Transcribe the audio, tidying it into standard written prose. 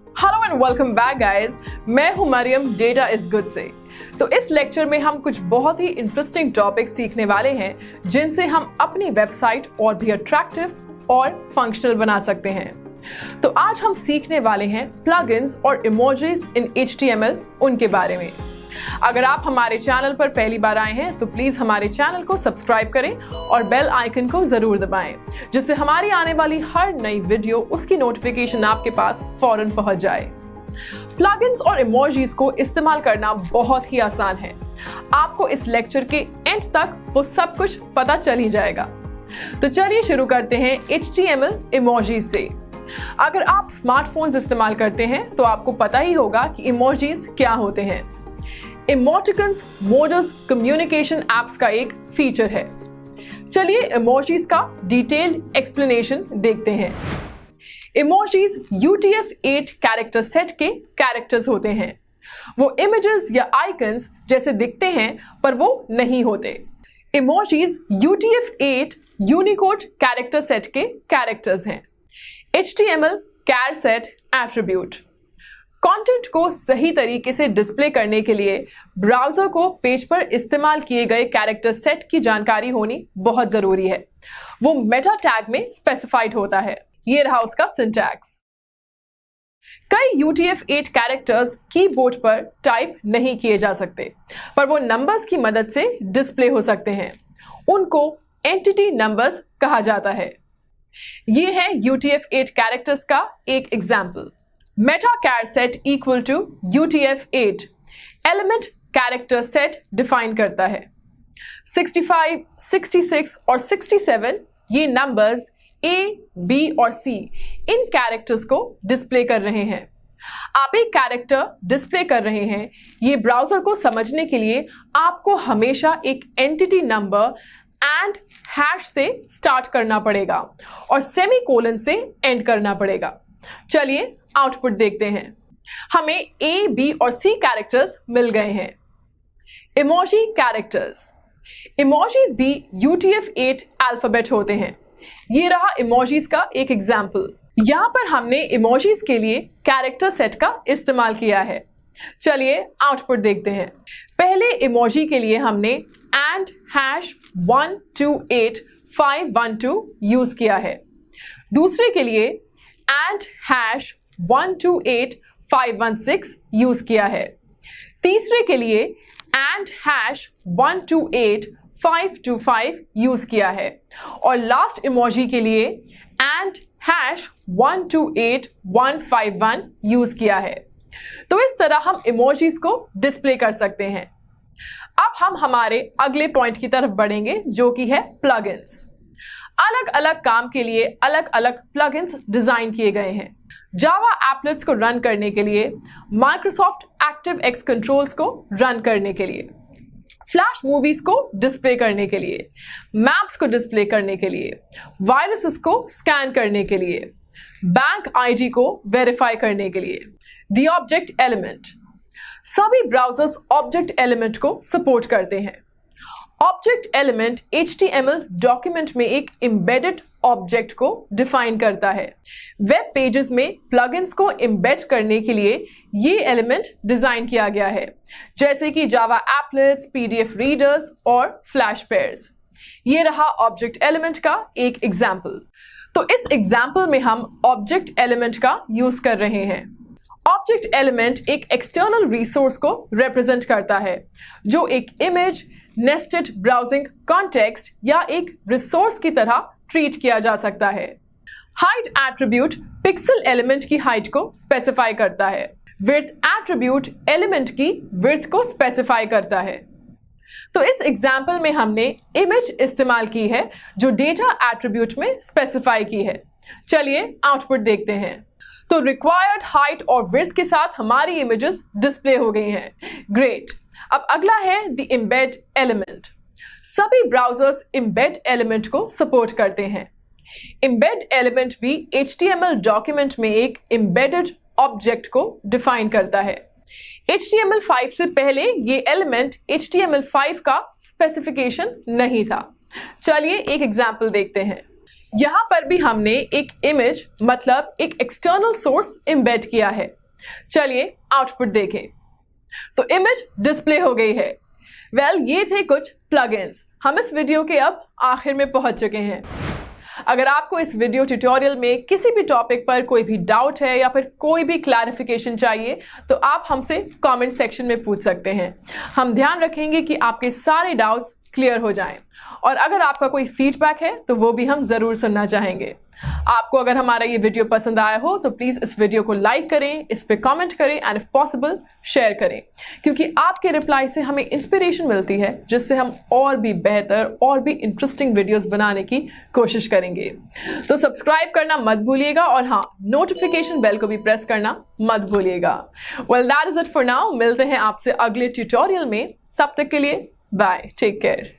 Hello and welcome back guys, मैं हूं Maryam data is good से। तो इस लेक्चर में हम कुछ बहुत ही इंटरेस्टिंग टॉपिक सीखने वाले हैं जिनसे हम अपनी वेबसाइट और भी अट्रैक्टिव और फंक्शनल बना सकते हैं। तो आज हम सीखने वाले हैं प्लगइन्स और इमोजीज इन HTML उनके बारे में। अगर आप हमारे चैनल पर पहली बार आए हैं तो प्लीज हमारे चैनल को सब्सक्राइब करें और बेल आइकन को जरूर दबाएं, जिससे हमारी आने वाली हर नई वीडियो उसकी नोटिफिकेशन आपके पास फौरन पहुंच जाए। प्लगइन्स और इमोजीज को इस्तेमाल करना बहुत ही आसान है। आपको इस लेक्चर के एंड तक वो सब कुछ पता चल ही जाएगा। तो चलिए शुरू करते हैं HTML इमोजीज से। अगर आप स्मार्टफोन्स इस्तेमाल करते हैं तो आपको पता ही होगा कि इमोजीज क्या होते हैं। इमोटिकॉन्स मोडस कम्युनिकेशन एप्स का एक फीचर है। चलिए इमोजीज का डिटेल्ड एक्सप्लेनेशन देखते हैं। इमोजीज UTF-8 कैरेक्टर सेट के कैरेक्टर्स होते हैं। वो इमेजेस या आइकन्स जैसे दिखते हैं पर वो नहीं होते। Emojis UTF-8 Unicode character set के कैरेक्टर्स हैं। HTML Charset Attribute कंटेंट को सही तरीके से डिस्प्ले करने के लिए ब्राउजर को पेज पर इस्तेमाल किए गए कैरेक्टर सेट की जानकारी होनी बहुत जरूरी है। वो मेटा टैग में स्पेसिफाइड होता है। ये रहा उसका सिंटैक्स। कई UTF-8 कैरेक्टर्स कीबोर्ड पर टाइप नहीं किए जा सकते, पर वो नंबर्स की मदद से डिस्प्ले हो सकते हैं। उनको एंटिटी नंबर्स कहा जाता है। ये है UTF-8 कैरेक्टर्स का एक example. Meta char set equal to UTF-8 element character set define करता है। 65, 66 और 67 ये नंबर्स A, B और C इन कैरेक्टर्स को डिस्प्ले कर रहे हैं। आप एक कैरेक्टर डिस्प्ले कर रहे हैं, ये ब्राउजर को समझने के लिए आपको हमेशा एक एंटिटी नंबर एंड हैश से स्टार्ट करना पड़ेगा और सेमीकोलन से एंड करना पड़ेगा। चलिए आउटपुट देखते हैं। हमें A, B और C कैरेक्टर्स मिल गए हैं। Emoji characters. इमोजीज भी UTF-8 अल्फाबेट होते हैं। ये रहा इमोजीज का एक एग्जाम्पल। यहां पर हमने इमोजीज के लिए कैरेक्टर सेट का इस्तेमाल किया है। चलिए आउटपुट देखते हैं। पहले इमोजी के लिए हमने एंड हैश 128512 यूज किया है। दूसरे के लिए एंड हैश 128516 यूज किया है। तीसरे के लिए एंड हैश 128525 यूज किया है और लास्ट इमोजी के लिए एंड हैश 128151 यूज किया है। तो इस तरह हम इमोजीज को डिस्प्ले कर सकते हैं। अब हम हमारे अगले पॉइंट की तरफ बढ़ेंगे जो कि है प्लगइन्स। अलग अलग काम के लिए अलग अलग प्लगइन्स डिजाइन किए गए हैं। जावा एप्लेट्स को रन करने के लिए, माइक्रोसॉफ्ट ActiveX कंट्रोल्स को रन करने के लिए, फ्लैश मूवीज को डिस्प्ले करने के लिए, मैप्स को डिस्प्ले करने के लिए, वायरसेस को स्कैन करने के लिए, बैंक ID को वेरीफाई करने के लिए, द ऑब्जेक्ट एलिमेंट। सभी ब्राउजर्स ऑब्जेक्ट एलिमेंट को सपोर्ट करते हैं। ऑब्जेक्ट एलिमेंट HTML डॉक्यूमेंट में एक एम्बेडेड ऑब्जेक्ट को डिफाइन करता है। वेब पेजेस में प्लगइन्स को एम्बेड करने के लिए ये एलिमेंट डिजाइन किया गया है, जैसे कि जावा एप्लेट्स, PDF रीडर्स और फ्लैश पेयर्स। ये रहा ऑब्जेक्ट एलिमेंट का एक एग्जाम्पल। तो इस एग्जाम्पल में हम ऑब्जेक्ट एलिमेंट का यूज कर रहे हैं। ऑब्जेक्ट एलिमेंट एक एक्सटर्नल रिसोर्स को रिप्रेजेंट करता है जो एक इमेज, नेस्टेड ब्राउजिंग कॉन्टेक्स्ट या एक रिसोर्स की तरह ट्रीट किया जा सकता है। हाइट एट्रीब्यूट पिक्सल एलिमेंट की हाइट को स्पेसिफाई करता है। विड्थ एट्रीब्यूट एलिमेंट की विड्थ को स्पेसिफाई करता है। तो इस एग्जाम्पल में हमने इमेज इस्तेमाल की है जो डेटा एट्रीब्यूट में स्पेसिफाई की है। चलिए आउटपुट देखते हैं। तो रिक्वायर्ड हाइट और विड्थ के साथ हमारी इमेजेस डिस्प्ले हो गई हैं। ग्रेट। अब अगला है द एम्बेड एलिमेंट। सभी ब्राउजर्स एम्बेड एलिमेंट को सपोर्ट करते हैं। एम्बेड एलिमेंट भी HTML डॉक्यूमेंट में एक एम्बेडेड ऑब्जेक्ट को डिफाइन करता है। HTML5 से पहले ये एलिमेंट HTML5 का स्पेसिफिकेशन नहीं था। चलिए एक एग्जाम्पल देखते हैं। यहां पर भी हमने एक इमेज मतलब एक एक्सटर्नल सोर्स एम्बेड किया है। चलिए आउटपुट देखें। तो इमेज डिस्प्ले हो गई है। ये थे कुछ प्लगइन्स। हम इस वीडियो के अब आखिर में पहुंच चुके हैं। अगर आपको इस वीडियो ट्यूटोरियल में किसी भी टॉपिक पर कोई भी डाउट है या फिर कोई भी क्लैरिफिकेशन चाहिए तो आप हमसे कमेंट सेक्शन में पूछ सकते हैं। हम ध्यान रखेंगे कि आपके सारे डाउट्स क्लियर हो जाएं। और अगर आपका कोई फीडबैक है तो वो भी हम जरूर सुनना चाहेंगे। आपको अगर हमारा ये वीडियो पसंद आया हो तो प्लीज इस वीडियो को लाइक करें, इस पे कमेंट करें एंड इफ पॉसिबल शेयर करें, क्योंकि आपके रिप्लाई से हमें इंस्पिरेशन मिलती है जिससे हम और भी बेहतर और भी इंटरेस्टिंग वीडियोस बनाने की कोशिश करेंगे। तो सब्सक्राइब करना मत भूलिएगा और हाँ, नोटिफिकेशन बेल को भी प्रेस करना मत भूलिएगा। That is it for now. मिलते हैं आपसे अगले ट्यूटोरियल में। तब तक के लिए बाय, टेक केयर।